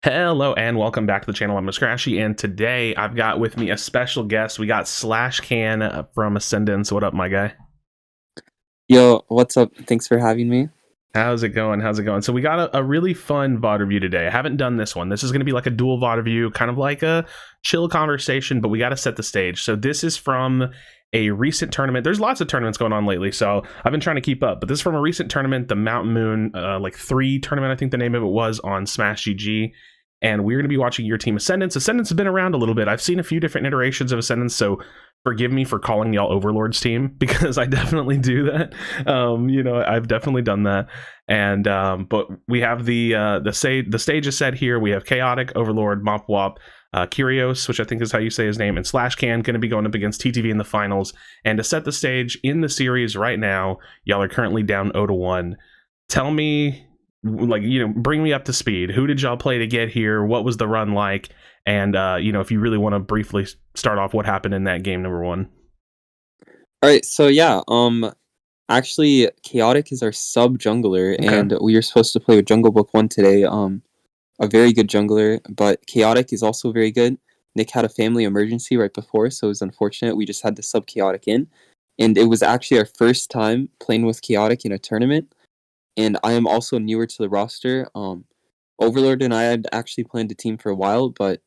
Hello and welcome back to the channel. I'm Krashy, and today I've got with me a special guest. We got Can from Ascendance. What up, my guy? Yo, what's up? Thanks for having me. How's it going? How's it going? So we got a really fun VOD review today. I haven't done this one. This is going to be like a dual VOD review, kind of like a chill conversation, but we got to set the stage. So this is from a recent tournament. There's lots of tournaments going on lately, so I've been trying to keep up. But this is from a recent tournament, the Mountain Moon like 3 tournament, I think the name of it was, on Smash GG. And we're going to be watching your team Ascendance. Ascendance has been around a little bit. I've seen a few different iterations of Ascendance, so forgive me for calling y'all Overlord's team, because I definitely do that. I've definitely done that. And but we have the stage is set here. We have Chaotic, Overlord, Mopwop, Kyrios, which I think is how you say his name, and Can going to be going up against TTV in the finals. And to set the stage in the series right now, y'all are currently down 0-1. Tell me, bring me up to speed. Who did y'all play to get here? What was the run like? And if you really want to briefly start off what happened in that game number 1. All right, so yeah, actually, Chaotic is our sub jungler, Okay. and we were supposed to play with Jungle Book 1 today. A very good jungler, but Chaotic is also very good. Nick had a family emergency right before, so it was unfortunate. We just had to sub Chaotic in, and it was actually our first time playing with Chaotic in a tournament. And I am also newer to the roster. Overlord and I had actually planned a team for a while, but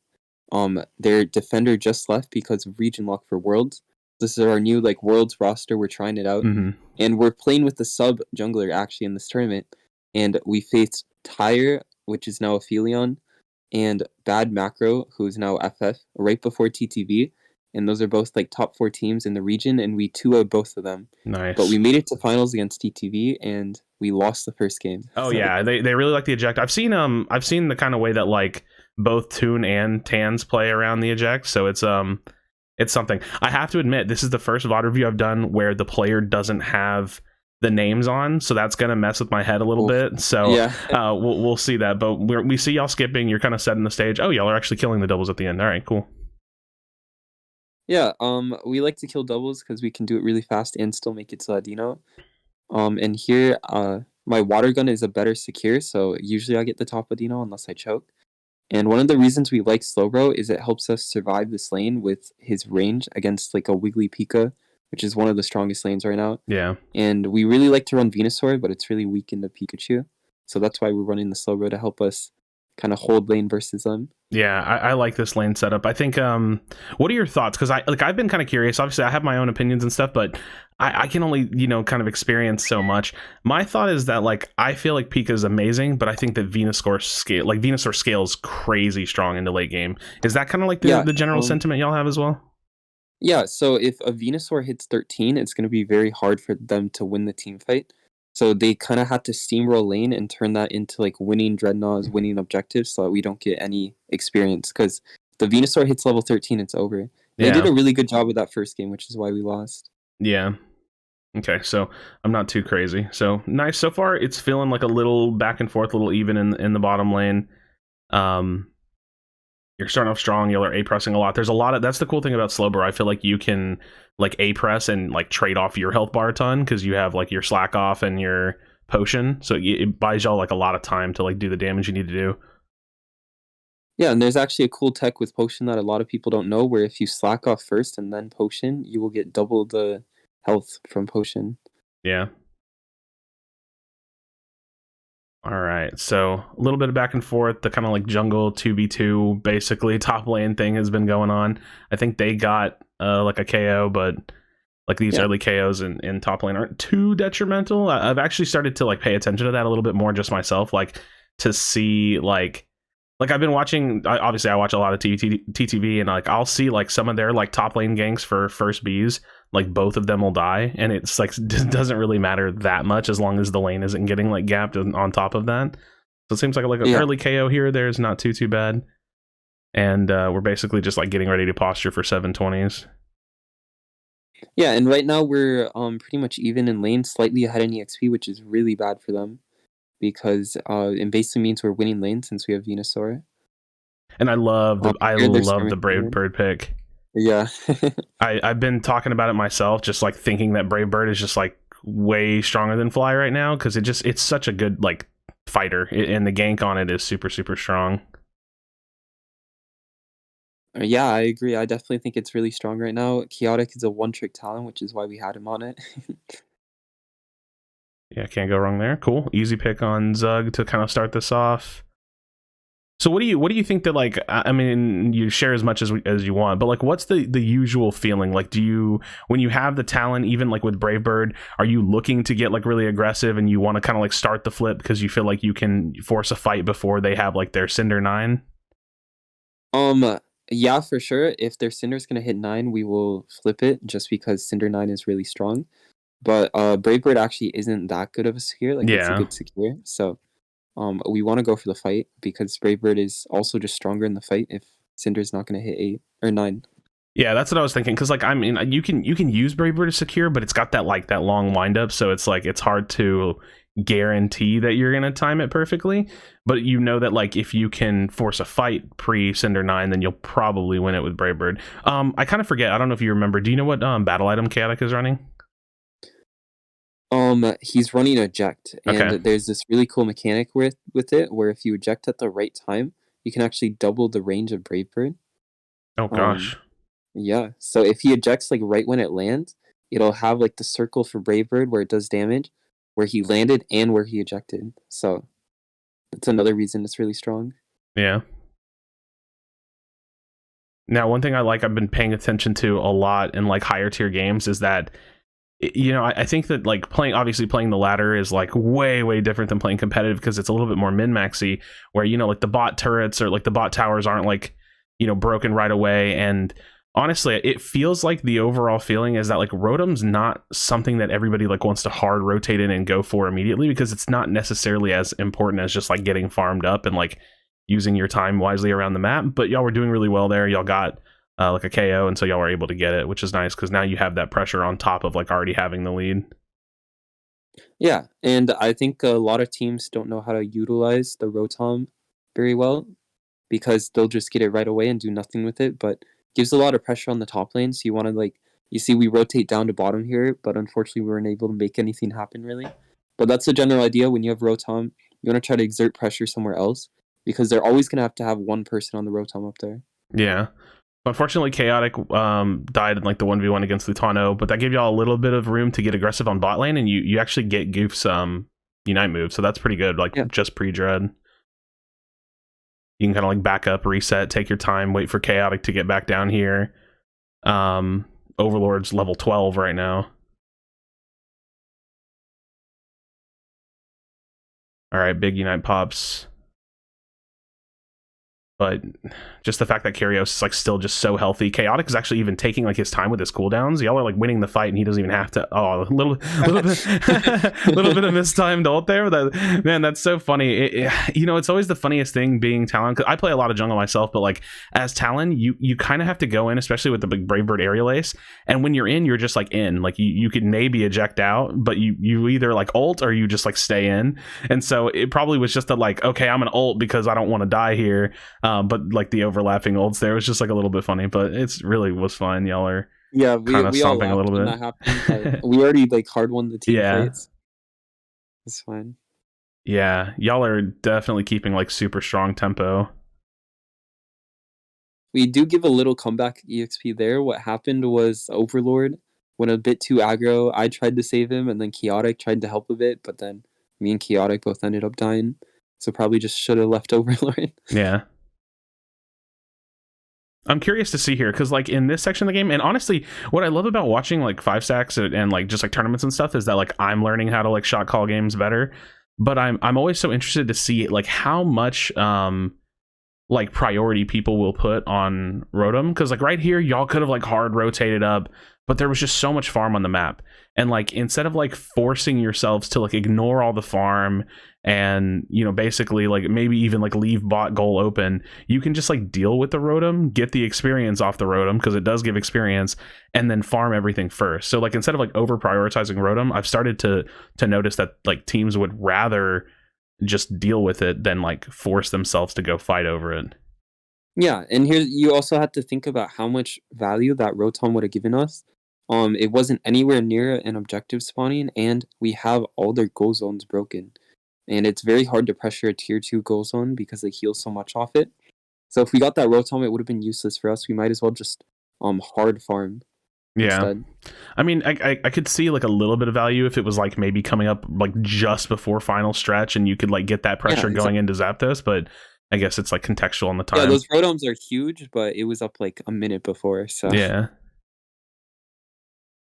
their defender just left because of region lock for Worlds. This is our new Worlds roster. We're trying it out, and we're playing with the sub jungler actually in this tournament. And we faced Tyre, which is now Aphelion, and Bad Macro, who is now FF, right before TTV. And those are both top 4 teams in the region, and we 2-0'd both of them. Nice. But we made it to finals against TTV, and we lost the first game. Oh yeah, they really like the eject. I've seen the kind of way that both Toon and Tans play around the eject, so it's something. I have to admit, this is the first VOD review I've done where the player doesn't have the names on, so that's gonna mess with my head a little bit. So yeah. We'll see that, but we see y'all skipping. You're kind of setting the stage. Oh, y'all are actually killing the doubles at the end. All right, cool. Yeah, we like to kill doubles because we can do it really fast and still make it to Ladino. And here, my water gun is a better secure, so usually I get the top Ladino unless I choke. And one of the reasons we like SLOWBRO is it helps us survive this lane with his range against a Wiggly Pika, which is one of the strongest lanes right now. Yeah. And we really like to run Venusaur, but it's really weak into Pikachu. So that's why we're running the SLOWBRO to help us kind of hold lane versus them. Yeah, I like this lane setup. I think what are your thoughts? Because I've been kind of curious. Obviously I have my own opinions and stuff, but I can only kind of experience so much. My thought is that I feel like Pika is amazing, but I think that Venusaur scales crazy strong into late game. Is that kind of the general sentiment y'all have as well? Yeah, so if a Venusaur hits 13, it's going to be very hard for them to win the team fight. So they kind of had to steamroll lane and turn that into winning Dreadnoughts, winning objectives, so that we don't get any experience. Because the Venusaur hits level 13, it's over. They did a really good job with that first game, which is why we lost. Yeah. Okay, so I'm not too crazy. So nice so far. It's feeling like a little back and forth, a little even in the bottom lane. You're starting off strong. Y'all are A-pressing a lot. There's a lot of, that's the cool thing about SLOWBRO. I feel like you can A-press and trade off your health bar a ton because you have your slack off and your potion. So it buys y'all a lot of time to do the damage you need to do. Yeah, and there's actually a cool tech with potion that a lot of people don't know, where if you slack off first and then potion, you will get double the health from potion. Yeah. All right, so a little bit of back and forth. The kind of jungle 2v2 basically top lane thing has been going on. I think they got a KO, but these early KOs in top lane aren't too detrimental. I've actually started to pay attention to that a little bit more just myself, to see I've been watching. Obviously, I watch a lot of TTV, and I'll see some of their top lane ganks for first Bs. Both of them will die, and it's doesn't really matter that much as long as the lane isn't getting gapped on top of that. So it seems like an early KO here or there is not too bad, and we're basically just getting ready to posture for 720s. Yeah, and right now we're pretty much even in lane, slightly ahead in EXP, which is really bad for them, because it basically means we're winning lane since we have Venusaur. And I love the Brave Bird pick. Yeah. I've been talking about it myself, just thinking that Brave Bird is just way stronger than Fly right now, because it's such a good fighter, and the gank on it is super strong. Yeah, I agree. I definitely think it's really strong right now. Chaotic is a one-trick talent, which is why we had him on it. Yeah, can't go wrong there. Cool. Easy pick on Zug to kind of start this off. So what do you think that, like, I mean, you share as much as you want, but like what's the usual feeling? Like, do you, when you have the talent, even like with Brave Bird, are you looking to get like really aggressive and you want to kind of like start the flip because you feel like you can force a fight before they have like their Cinder 9? Yeah, for sure. If their Cinder's gonna hit 9, we will flip it just because Cinder 9 is really strong. But Brave Bird actually isn't that good of a secure. Like it's a Yeah. good secure. So we want to go for the fight because Brave Bird is also just stronger in the fight if Cinder's not gonna hit 8 or 9. Yeah, that's what I was thinking. Because like, I mean, you can use Brave Bird to secure, but it's got that like that long windup, so it's like it's hard to guarantee that you're gonna time it perfectly. But you know that like if you can force a fight pre Cinder 9, then you'll probably win it with Brave Bird. I kind of forget. I don't know if you remember. Do you know what battle item Chaotic is running? He's running eject, and Okay. there's this really cool mechanic with it where if you eject at the right time, you can actually double the range of Brave Bird. Oh Um, gosh. yeah. So if he ejects like right when it lands, it'll have like the circle for Brave Bird where it does damage, where he landed and where he ejected. So that's another reason it's really strong. Yeah. Now, one thing I've been paying attention to a lot in like higher tier games is that I think that like playing the ladder is like way different than playing competitive because it's a little bit more min-maxy where like the bot turrets or like the bot towers aren't like broken right away. And honestly, it feels like the overall feeling is that like Rotom's not something that everybody like wants to hard rotate in and go for immediately because it's not necessarily as important as just like getting farmed up and like using your time wisely around the map. But y'all were doing really well there. Y'all got like a KO, and so y'all were able to get it, which is nice because now you have that pressure on top of like already having the lead. Yeah, and I think a lot of teams don't know how to utilize the Rotom very well because they'll just get it right away and do nothing with it, but gives a lot of pressure on the top lane. So you want to like you see we rotate down to bottom here, but unfortunately we weren't able to make anything happen really. But that's the general idea when you have Rotom, you want to try to exert pressure somewhere else because they're always going to have one person on the Rotom up there. Yeah. Unfortunately, Chaotic died in like the 1v1 against Lutano, but that gave y'all a little bit of room to get aggressive on bot lane, and you actually get Goof's Unite move, so that's pretty good, like Yeah. just pre-dread. You can kind of like back up, reset, take your time, wait for Chaotic to get back down here. Overlord's level 12 right now. All right, big Unite pops. But just the fact that KRASHYS is like still just so healthy. Chaotic is actually even taking like his time with his cooldowns. Y'all are like winning the fight, and he doesn't even have to. Oh, a little bit, little bit of mistimed ult there. That, man, that's so funny. It's always the funniest thing being Talon. Cause I play a lot of jungle myself, but like as Talon, you kind of have to go in, especially with the big Brave Bird aerial ace. And when you're in, you're just like in. Like you could maybe eject out, but you either like ult or you just like stay in. And so it probably was just a like, okay, I'm an ult because I don't want to die here. But like the overlapping ults there was just like a little bit funny, but it's really was fun. Y'all are kind of We all stomping a laughed little when bit. that happened. We already like hard won the team Yeah. fights. It's fine. Yeah, y'all are definitely keeping like super strong tempo. We do give a little comeback EXP there. What happened was Overlord went a bit too aggro. I tried to save him, and then Chaotic tried to help a bit, but then me and Chaotic both ended up dying. So probably just should have left Overlord. Yeah. I'm curious to see here because like in this section of the game, and honestly, what I love about watching like 5-stacks and like just like tournaments and stuff is that like I'm learning how to like shot call games better. But I'm always so interested to see like how much like priority people will put on Rotom, because like right here y'all could have like hard rotated up, but there was just so much farm on the map, and like instead of like forcing yourselves to like ignore all the farm and basically like maybe even like leave bot goal open, you can just like deal with the Rotom, get the experience off the Rotom because it does give experience, and then farm everything first. So like instead of like over prioritizing Rotom, I've started to notice that like teams would rather just deal with it than like force themselves to go fight over it. Yeah, and here you also have to think about how much value that Rotom would have given us. It wasn't anywhere near an objective spawning, and we have all their goal zones broken. And it's very hard to pressure a tier 2 goal zone because they heal so much off it. So if we got that Rotom, it would have been useless for us. We might as well just hard farm instead. I mean, I could see like a little bit of value if it was like maybe coming up like just before final stretch and you could like get that pressure going into Zapdos, but I guess it's like contextual on the time. Yeah, those Rotoms are huge, but it was up like a minute before, so yeah.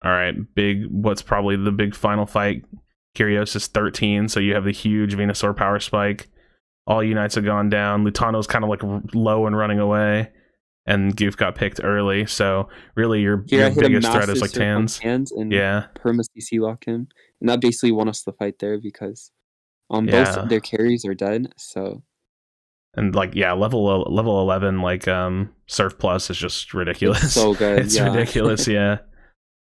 All right, what's probably the big final fight. Kyrios is 13, so you have the huge Venusaur power spike. All Unites have gone down. Lutano's kind of like low and running away, and Goof got picked early. So really, your biggest threat is like Tans. And perma CC lock him, and that basically won us the fight there because both their carries are dead. So and like level 11 like Surf Plus is just ridiculous. It's so good. It's ridiculous. Yeah.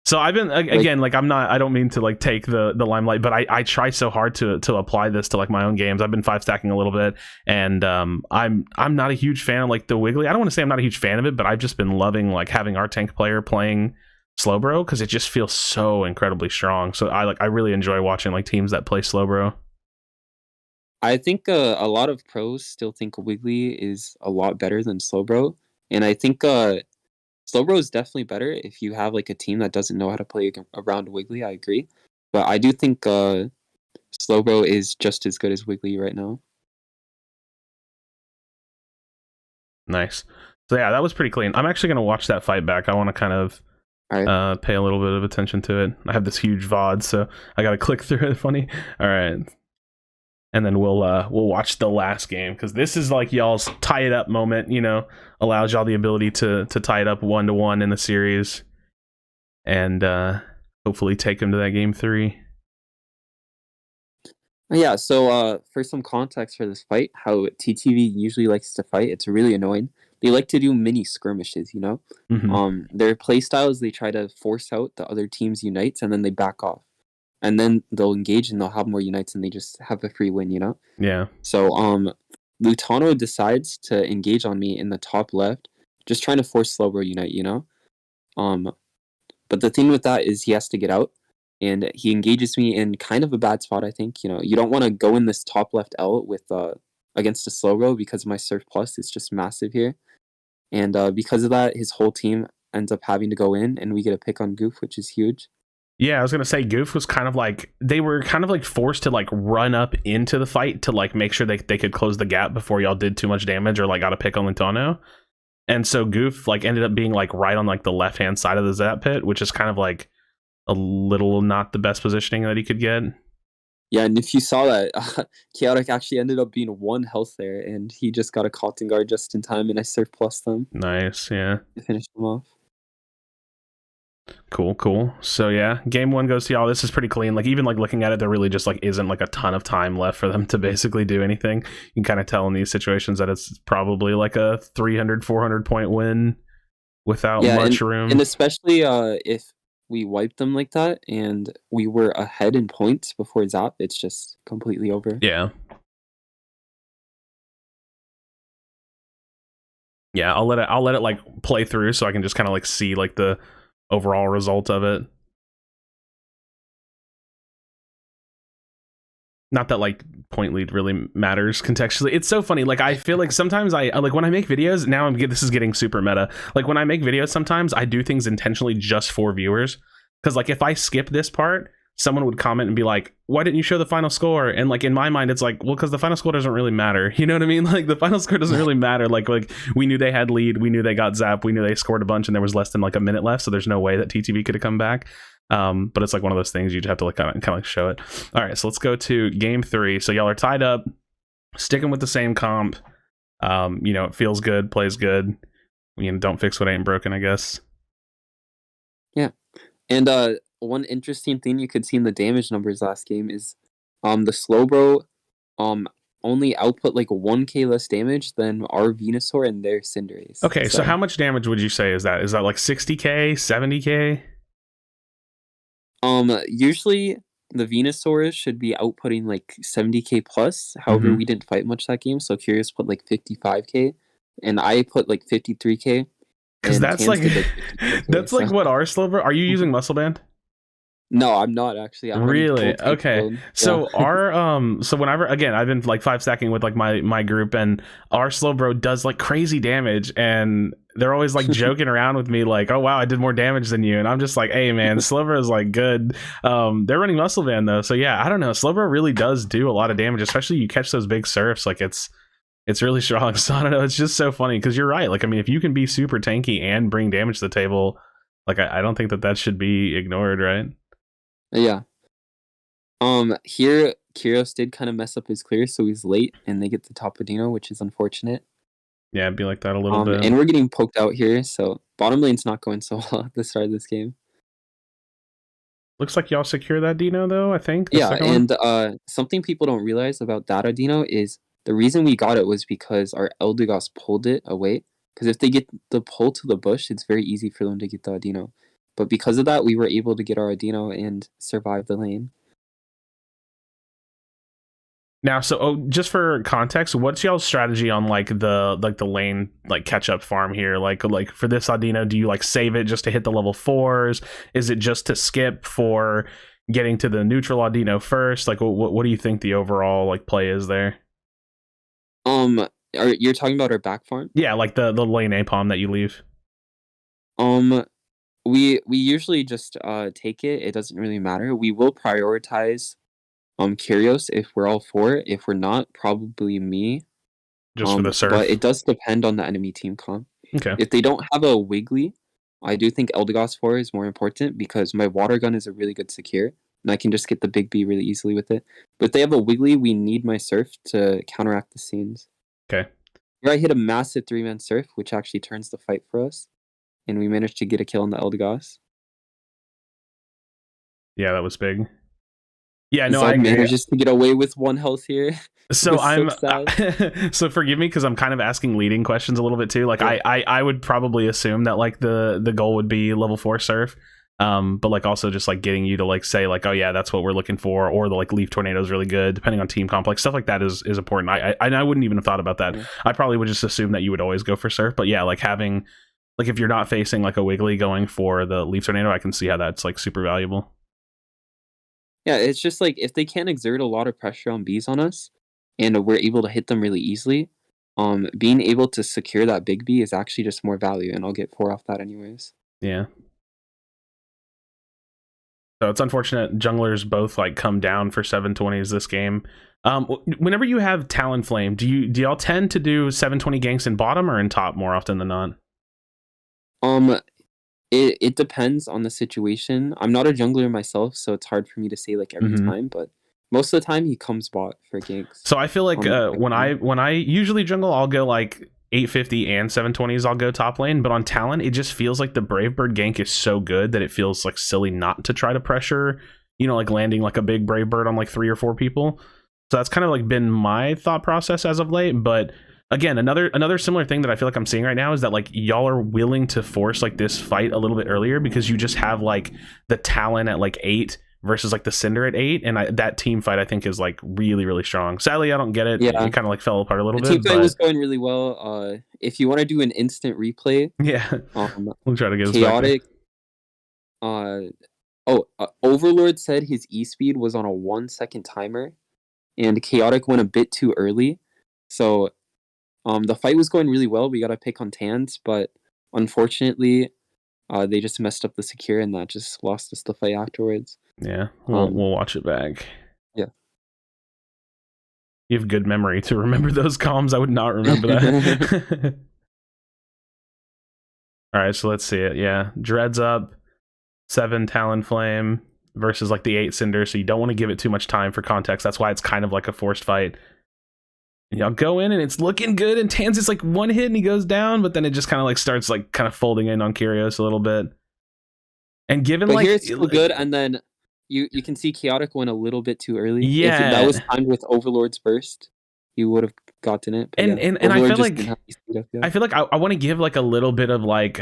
So I've been again like I don't mean to like take the limelight, but I try so hard to apply this to like my own games. I've been 5 stacking a little bit, and I'm not a huge fan of like the Wiggly. I don't want to say I'm not a huge fan of it, but I've just been loving like having our tank player playing SLOWBRO because it just feels so incredibly strong. So I really enjoy watching like teams that play SLOWBRO. I think a lot of pros still think Wiggly is a lot better than SLOWBRO, and I think SLOWBRO is definitely better if you have like a team that doesn't know how to play around Wiggly. I agree, but I do think SLOWBRO is just as good as Wiggly right now. Nice. So yeah, that was pretty clean. I'm actually gonna watch that fight back. I want to kind of pay a little bit of attention to it. I have this huge VOD, so I gotta click through it. Funny. All right. And then we'll watch the last game because this is like y'all's tie it up moment. You know, allows y'all the ability to tie it up 1-1 in the series, and hopefully take them to that game 3. Yeah. So for some context for this fight, how TTV usually likes to fight, it's really annoying. They like to do mini skirmishes. You know, their play styles, they try to force out the other team's unites and then they back off. And then they'll engage and they'll have more unites and they just have a free win, you know? Yeah. So Lutano decides to engage on me in the top left, just trying to force SLOWBRO unite, you know? But the thing with that is he has to get out and he engages me in kind of a bad spot, I think. You know, you don't want to go in this top left L with against a SLOWBRO because my Surf Plus is just massive here. And because of that, his whole team ends up having to go in and we get a pick on Goof, which is huge. Yeah, I was gonna say Goof was kind of like they were kind of like forced to like run up into the fight to like make sure they could close the gap before y'all did too much damage or like got a pick on Lutano. And so Goof like ended up being like right on like the left hand side of the Zap pit, which is kind of like a little not the best positioning that he could get. Yeah, and if you saw that, Chaotic actually ended up being 1 health there, and he just got a Cotton Guard just in time, and I Surf Plus them. Nice, yeah. To finish them off. Cool. So yeah, game 1 goes to y'all. This is pretty clean. Like even like looking at it, there really just like isn't like a ton of time left for them to basically do anything. You can kind of tell in these situations that it's probably like a 300-400 point win without much room. And especially if we wipe them like that and we were ahead in points before Zap, it's just completely over. Yeah. Yeah, I'll let it like play through so I can just kind of like see like the overall result of it. Not that like point lead really matters contextually. It's so funny. Like I feel like sometimes I like when I make videos now this is getting super meta. Like when I make videos, sometimes I do things intentionally just for viewers. Because like if I skip this part, someone would comment and be like, why didn't you show the final score? And like in my mind, it's like, well, because the final score doesn't really matter. You know what I mean? Like the final score doesn't really matter. Like we knew they had lead, we knew they got zapped, we knew they scored a bunch, and there was less than like a minute left. So there's no way that TTV could have come back. But it's like one of those things you just have to like kind of like show it. All right, so let's go to game 3. So y'all are tied up, sticking with the same comp. You know, it feels good, plays good. You know, don't fix what ain't broken, I guess. Yeah, and one interesting thing you could see in the damage numbers last game is the SLOWBRO only output like 1k less damage than our Venusaur and their Cinderace. Okay, so how much damage would you say is that? Is that like 60k, 70k? Usually the Venusaur should be outputting like 70k plus. However, we didn't fight much that game, so Curious put like 55k, and I put like 53k. Because that's like that's like what our SLOWBRO. Are you using Muscle Band? No, I'm not actually. I'm running full Really? tank Okay. build. Yeah. So our so whenever, again, I've been like 5 stacking with like my group, and our SLOWBRO does like crazy damage, and they're always like joking around with me like, oh wow, I did more damage than you, and I'm just like, hey man, SLOWBRO is like good. They're running Muscle Van though, so yeah, I don't know. SLOWBRO really does do a lot of damage, especially you catch those big surfs. Like it's really strong. So I don't know. It's just so funny because you're right. Like I mean, if you can be super tanky and bring damage to the table, like I don't think that should be ignored, right? Yeah. Here KRASHYS did kind of mess up his clear, so he's late, and they get the top Adino, which is unfortunate. Yeah, it'd be like that a little bit. And we're getting poked out here, so bottom lane's not going so well at the start of this game. Looks like y'all secure that Dino though, I think. Yeah, and something people don't realize about that Adino is the reason we got it was because our Eldegoss pulled it away. Because if they get the pull to the bush, it's very easy for them to get the Adino. But because of that, we were able to get our Adino and survive the lane. Now, so just for context, what's y'all's strategy on like the lane like catch up farm here? Like for this Adino, do you like save it just to hit the level 4s? Is it just to skip for getting to the neutral Adino first? Like what do you think the overall like play is there? You're talking about our back farm? Yeah, like the lane APOM that you leave. We usually just take it. It doesn't really matter. We will prioritize KRASHYS if we're all 4. If we're not, probably me. Just for the surf. But it does depend on the enemy team comp. Okay. If they don't have a Wiggly, I do think Eldegoss 4 is more important because my water gun is a really good secure, and I can just get the big B really easily with it. But if they have a Wiggly, we need my surf to counteract the scenes. Okay. Here I hit a massive 3-man surf, which actually turns the fight for us, and we managed to get a kill on the Eldegoss. Yeah, that was big. Yeah, no, I manages to get away with 1 health here. So I'm so forgive me because I'm kind of asking leading questions a little bit too. Like yeah. I would probably assume that like the goal would be level 4 surf. But like also just like getting you to like say like, oh yeah, that's what we're looking for, or the like leaf tornado is really good depending on team complex stuff like that is important. I wouldn't even have thought about that. I probably would just assume that you would always go for surf, but yeah, like having like if you're not facing like a Wiggly going for the leaf tornado, I can see how that's like super valuable. Yeah, it's just like if they can't exert a lot of pressure on bees on us and we're able to hit them really easily, being able to secure that big B is actually just more value, and I'll get 4 off that anyways. Yeah. So it's unfortunate junglers both like come down for 720s this game. Whenever you have Talonflame, do y'all tend to do 720 ganks in bottom or in top more often than not? It depends on the situation. I'm not a jungler myself, so it's hard for me to say like every time, but most of the time he comes bot for ganks. So I feel like when I usually jungle, I'll go like 850 and 720s, I'll go top lane, but on Talon it just feels like the Brave Bird gank is so good that it feels like silly not to try to pressure, you know, like landing like a big Brave Bird on like 3 or 4 people. So that's kind of like been my thought process as of late. But again, another similar thing that I feel like I'm seeing right now is that like y'all are willing to force like this fight a little bit earlier because you just have like the Talon at like 8 versus like the Cinder at 8, and that team fight I think is like really, really strong. Sadly, I don't get it. Yeah, it kind of like fell apart a little bit. The team fight was going really well. If you want to do an instant replay, yeah, we'll try to get chaotic. Overlord said his E speed was on a 1-second timer, and chaotic went a bit too early, so the fight was going really well. We got a pick on Tans, but unfortunately, they just messed up the secure, and that just lost us the fight afterwards. Yeah, we'll watch it back. Yeah. You have good memory to remember those comms. I would not remember that. All right, so let's see it. Yeah, Dread's up, 7 Talonflame versus like the 8 Cinder, so you don't want to give it too much time for context. That's why it's kind of like a forced fight. And y'all go in and it's looking good, and Tans is like 1 hit and he goes down, but then it just kind of like starts like kind of folding in on KRASHYS a little bit. And given but here it's still good, and then you can see chaotic went a little bit too early. Yeah, if that was timed with Overlord's burst, you would have gotten it. And I feel like I want to give like a little bit of like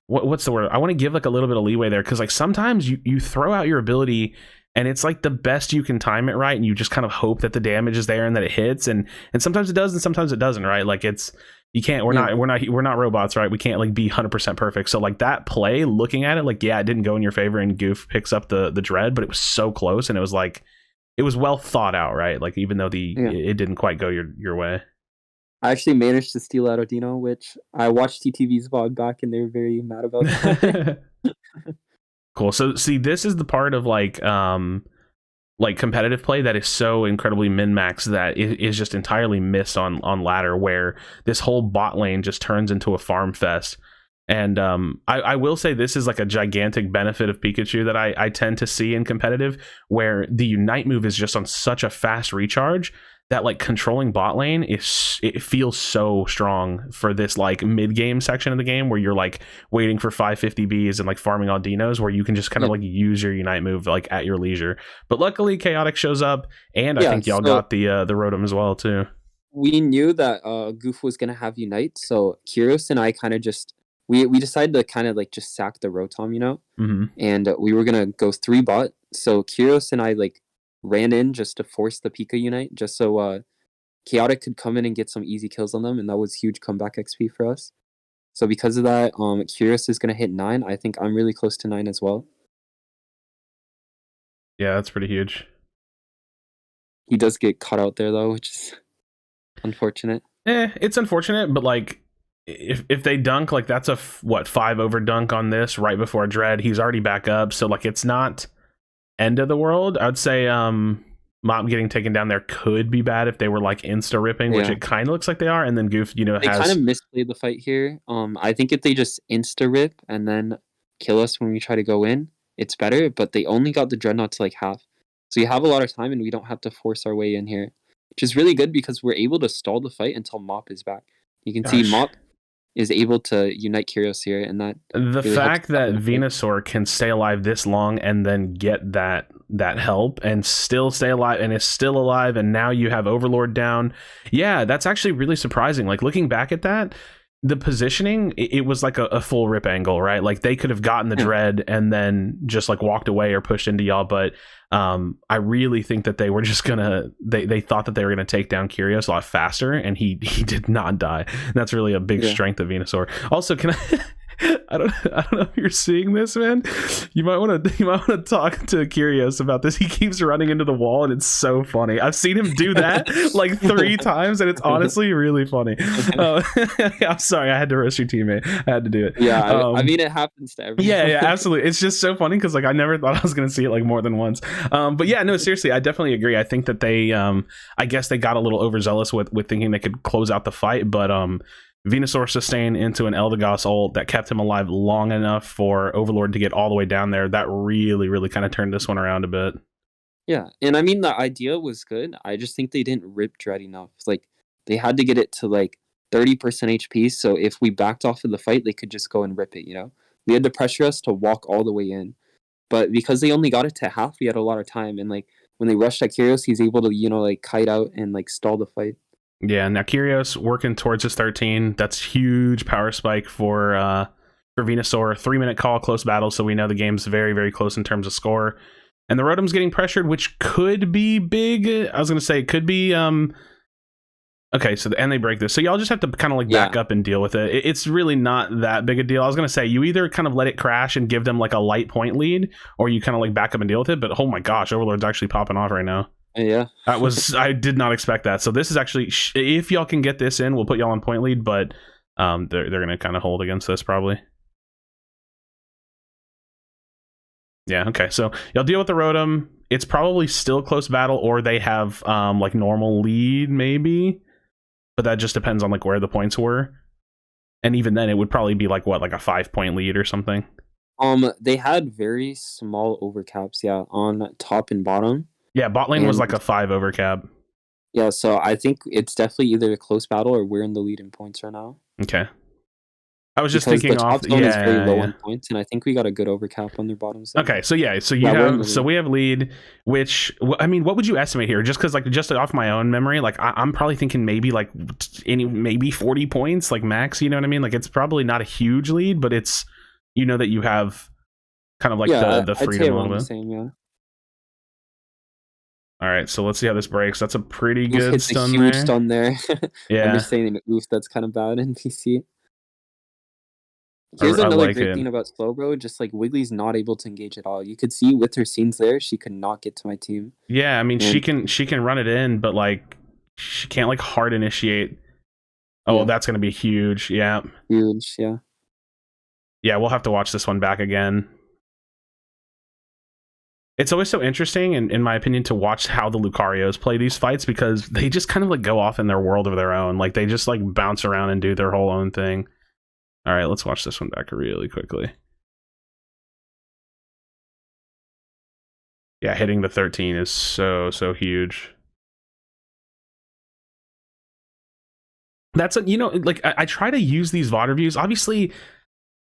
what's the word? I want to give like a little bit of leeway there, because like sometimes you throw out your ability and it's like the best you can time it right, and you just kind of hope that the damage is there and that it hits, and sometimes it does and sometimes it doesn't, right? Like it's You can't. We're not robots, right? We can't like be 100% perfect. So like that play, looking at it, like yeah, it didn't go in your favor, and Goof picks up the dread, but it was so close, and it was like it was well thought out, right? Like even though it didn't quite go your way. I actually managed to steal out Odino, which I watched TTV's VOD back, and they were very mad about that. Cool. So see, this is the part of like competitive play that is so incredibly min-max that it is just entirely missed on ladder, where this whole bot lane just turns into a farm fest. And I will say this is like a gigantic benefit of Pikachu that I tend to see in competitive, where the Unite move is just on such a fast recharge that like controlling bot lane it feels so strong for this like mid-game section of the game where you're like waiting for 550 Bs and like farming Aldinos, where you can just kind of like use your Unite move like at your leisure. But luckily Chaotic shows up, and I think y'all got the Rotom as well too. We knew that Goof was gonna have Unite, so Kyrios and I kind of just we decided to kind of like just sack the Rotom, you know, and we were gonna go 3 bot. So Kyrios and I like ran in just to force the Pika Unite, just so Chaotic could come in and get some easy kills on them, and that was huge comeback XP for us. So because of that, Kyrios is gonna hit 9. I think I'm really close to 9 as well. Yeah, that's pretty huge. He does get caught out there though, which is unfortunate. It's unfortunate, but like if they dunk, like that's a 5 over dunk on this right before Dread. He's already back up, so like it's not end of the world. I'd say Mop getting taken down there could be bad if they were like insta ripping, which it kind of looks like they are, and then Goof, you know, they kind of misplayed the fight here. I think if they just insta rip and then kill us when we try to go in, it's better, but they only got the Dreadnought to like half, so you have a lot of time and we don't have to force our way in here, which is really good because we're able to stall the fight until Mop is back. You can see Mop is able to unite Kyrios here, and that the really fact that Venusaur can stay alive this long and then get that help and still stay alive and is still alive, and now you have Overlord down. Yeah, that's actually really surprising. Like looking back at that, the positioning, it was like a full rip angle, right? Like they could have gotten the Dread and then just like walked away or pushed into y'all, but I really think that they were just gonna they thought that they were gonna take down Kyrios a lot faster, and he did not die. And that's really a big strength of Venusaur. Also, can I don't know if you're seeing this, man. You might want to talk to Kyrios about this. He keeps running into the wall, and it's so funny. I've seen him do that like 3 times, and it's honestly really funny. I'm sorry, I had to roast your teammate. I had to do it. Yeah, I mean, it happens to everyone. Yeah, absolutely. It's just so funny because like I never thought I was gonna see it like more than once. But yeah, no, seriously, I definitely agree. I think that they, I guess they got a little overzealous with thinking they could close out the fight, but Venusaur sustained into an Eldegoss ult that kept him alive long enough for Overlord to get all the way down there. That really kind of turned this one around a bit. Yeah, and I mean, the idea was good. I just think they didn't rip Dread enough. Like, they had to get it to like 30% HP, so if we backed off of the fight, they could just go and rip it, you know? They had to pressure us to walk all the way in. But because they only got it to half, we had a lot of time. And like, when they rushed at Kyrios, he's able to, you know, like kite out and like stall the fight. Yeah, now Kyrios working towards his 13. That's huge power spike for Venusaur. 3-minute call, close battle, so we know the game's very close in terms of score. And the Rotom's getting pressured, which could be big. I was gonna say it could be okay, so and they break this. So y'all just have to kind of like back up and deal with it. It's really not that big a deal. I was gonna say you either kind of let it crash and give them like a light point lead, or you kind of like back up and deal with it. But oh my gosh, Overlord's actually popping off right now. Yeah, I did not expect that. So this is actually, if y'all can get this in, we'll put y'all on point lead, but they're gonna kind of hold against this probably. Yeah, okay, so y'all deal with the Rotom. It's probably still close battle, or they have like normal lead maybe, but that just depends on like where the points were. And even then, it would probably be like what, like a 5-point lead or something. They had very small overcaps, on top and bottom. Yeah, bot lane was like a 5 overcap. Yeah, so I think it's definitely either a close battle or we're in the lead in points right now. Okay. I was just thinking the top zone is very low on points, and I think we got a good overcap on their bottom side. Okay, so we have lead, which I mean, what would you estimate here? Just because like just off my own memory, like I'm probably thinking maybe like maybe 40 points, like max. You know what I mean? Like it's probably not a huge lead, but it's, you know, that you have kind of like the freedom a little bit. Same, yeah. All right, so let's see how this breaks. That's a pretty Oof good hits a stun huge there. stun there. Yeah, Understanding oof, that's kind of bad in PC. I, Here's I another like great it. thing about SLOWBRO, just like Wiggly's not able to engage at all. You could see with her scenes there, she could not get to my team. Yeah, I mean And she can run it in, but like she can't like hard initiate. Oh, yeah, that's gonna be huge. Yeah, huge, yeah. yeah, we'll have to watch this one back again. It's always so interesting, in my opinion, to watch how the Lucarios play these fights because they just kind of like go off in their world of their own. Like they just like bounce around and do their whole own thing. All right, let's watch this one back really quickly. Yeah, hitting the 13 is so huge. That's a, you know, like I try to use these VOD reviews. Obviously,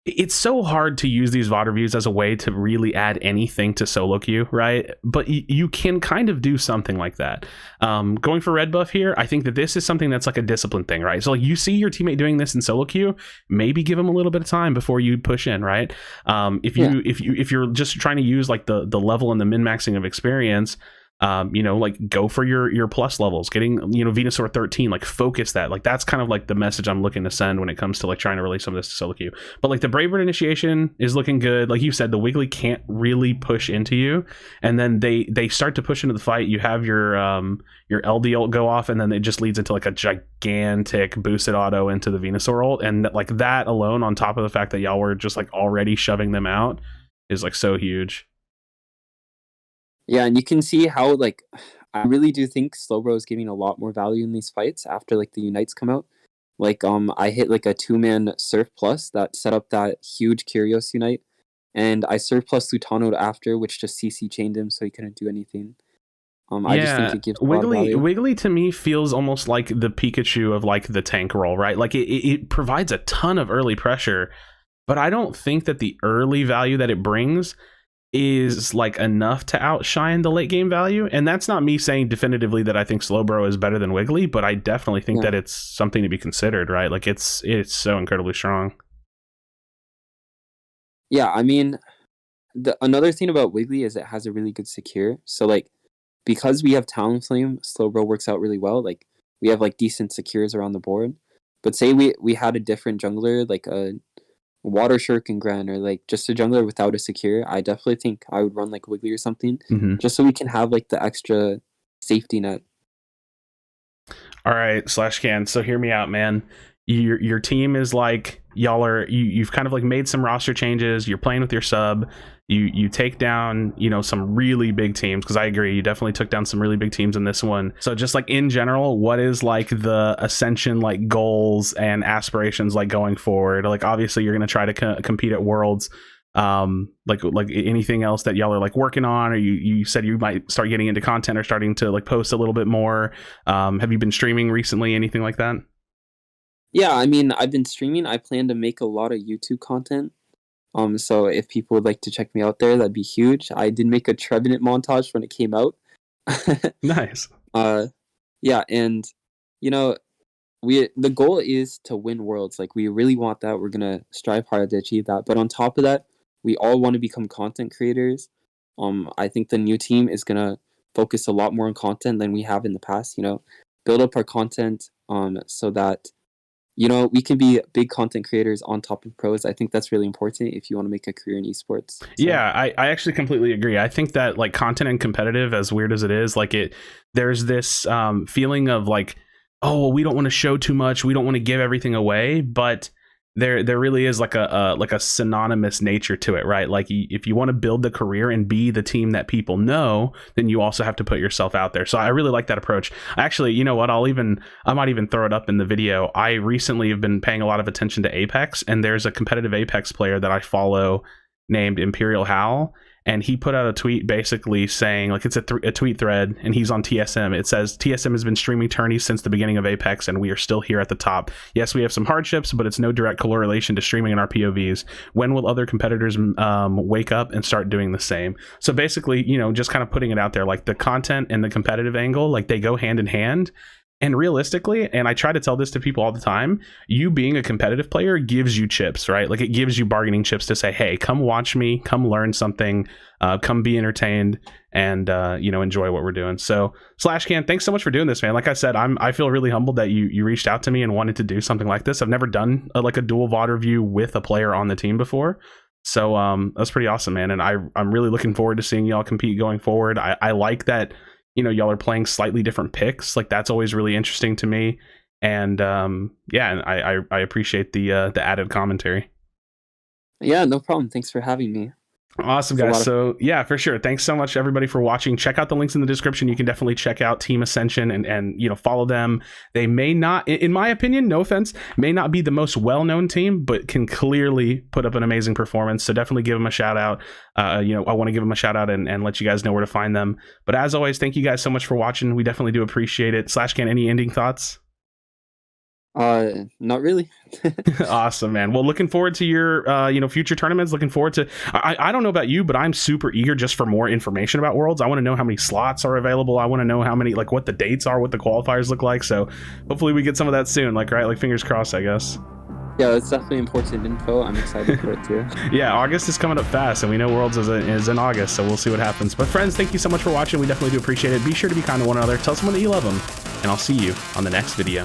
it's so hard to use these VOD reviews as a way to really add anything to solo queue, right? But you can kind of do something like that. Going for red buff here, I think that this is something that's like a discipline thing, right? So like you see your teammate doing this in solo queue, maybe give them a little bit of time before you push in, right? If you're just trying to use like the level and the min maxing of experience, you know, like go for your plus levels, getting, you know, Venusaur 13, like focus that. Like that's kind of like the message I'm looking to send when it comes to like trying to release some of this to solo queue. But like the Brave Bird initiation is looking good. Like you said, the Wiggly can't really push into you, and then they start to push into the fight. You have your LD ult go off, and then it just leads into like a gigantic boosted auto into the Venusaur ult, and like that alone, on top of the fact that y'all were just like already shoving them out, is like so huge. Yeah, and you can see how, like, I really do think SLOWBRO is giving a lot more value in these fights after, like, the Unites come out. Like, I hit, like, a 2-man Surf Plus that set up that huge Curios Unite, and I Surf Plus Lutano'd after, which just CC chained him so he couldn't do anything. I just think Yeah, it gives a lot of value. Wiggly to me feels almost like the Pikachu of like the tank role, right? Like it provides a ton of early pressure, but I don't think that the early value that it brings is like enough to outshine the late game value. And that's not me saying definitively that I think SLOWBRO is better than Wiggly, but I definitely think Yeah. that it's something to be considered, right? Like it's so incredibly strong. Yeah, I mean, another thing about Wiggly is it has a really good secure. So, like, because we have Talonflame, SLOWBRO works out really well. Like, we have, like, decent secures around the board. But say we had a different jungler, like a Water Shirk and Gran, or like just a jungler without a secure, I definitely think I would run like Wiggly or something, just so we can have like the extra safety net. All right, /can. So hear me out, man. Your team is like you've kind of like made some roster changes. You're playing with your sub. You take down, you know, some really big teams, because I agree, you definitely took down some really big teams in this one. So just like in general, what is like the Ascension like goals and aspirations like going forward? Like obviously you're gonna try to compete at Worlds. Like anything else that y'all are like working on, or you said you might start getting into content or starting to like post a little bit more. Have you been streaming recently, anything like that? Yeah, I mean, I've been streaming. I plan to make a lot of YouTube content. So if people would like to check me out there, that'd be huge. I did make a Trevenant montage when it came out. Nice. Yeah, and you know, the goal is to win Worlds. Like, we really want that. We're gonna strive hard to achieve that. But on top of that, we all want to become content creators. I think the new team is gonna focus a lot more on content than we have in the past. You know, build up our content so that, you know, we can be big content creators on top of pros. I think that's really important if you want to make a career in esports. So. Yeah, I actually completely agree. I think that like content and competitive, as weird as it is, like there's this feeling of like, oh, well, we don't want to show too much, we don't want to give everything away, but there really is like a synonymous nature to it, right? Like if you want to build the career and be the team that people know, then you also have to put yourself out there. So I really like that approach. Actually, you know what, I might even throw it up in the video. I recently have been paying a lot of attention to Apex, and there's a competitive Apex player that I follow named Imperial Howl, and he put out a tweet basically saying, like, it's a tweet thread, and he's on TSM. It says, TSM has been streaming tourneys since the beginning of Apex, and we are still here at the top. Yes, we have some hardships, but it's no direct correlation to streaming in our POVs. When will other competitors wake up and start doing the same? So basically, you know, just kind of putting it out there, like the content and the competitive angle, like they go hand in hand. And realistically, and I try to tell this to people all the time, you being a competitive player gives you chips, right? Like it gives you bargaining chips to say, hey, come watch me, come learn something, come be entertained. and enjoy what we're doing. So Slashcan, thanks so much for doing this, man. Like I said, I feel really humbled that you reached out to me and wanted to do something like this. I've never done a dual VOD review with a player on the team before. So that's pretty awesome, man. And I'm really looking forward to seeing y'all compete going forward. I like that, y'all are playing slightly different picks. Like, that's always really interesting to me. And and I appreciate the added commentary. Yeah, no problem. Thanks for having me. Awesome, guys. So yeah, for sure. Thanks so much, everybody, for watching. Check out the links in the description. You can definitely check out Team Ascension and follow them. They may not, in my opinion, no offense, may not be the most well-known team, but can clearly put up an amazing performance. So definitely give them a shout out. I want to give them a shout out and let you guys know where to find them. But as always, thank you guys so much for watching. We definitely do appreciate it. Slashcan, any ending thoughts? Not really. Awesome, man. Well, looking forward to your future tournaments. Looking forward to, I don't know about you, but I'm super eager just for more information about Worlds. I want to know how many slots are available. I want to know how many, what the dates are, what the qualifiers look like. So hopefully we get some of that soon, right? Fingers crossed, I guess. Yeah, that's definitely important info. I'm excited for it too. Yeah, August is coming up fast, and we know Worlds is in August, so we'll see what happens. But friends, thank you so much for watching. We definitely do appreciate it. Be sure to be kind to one another. Tell someone that you love them, and I'll see you on the next video.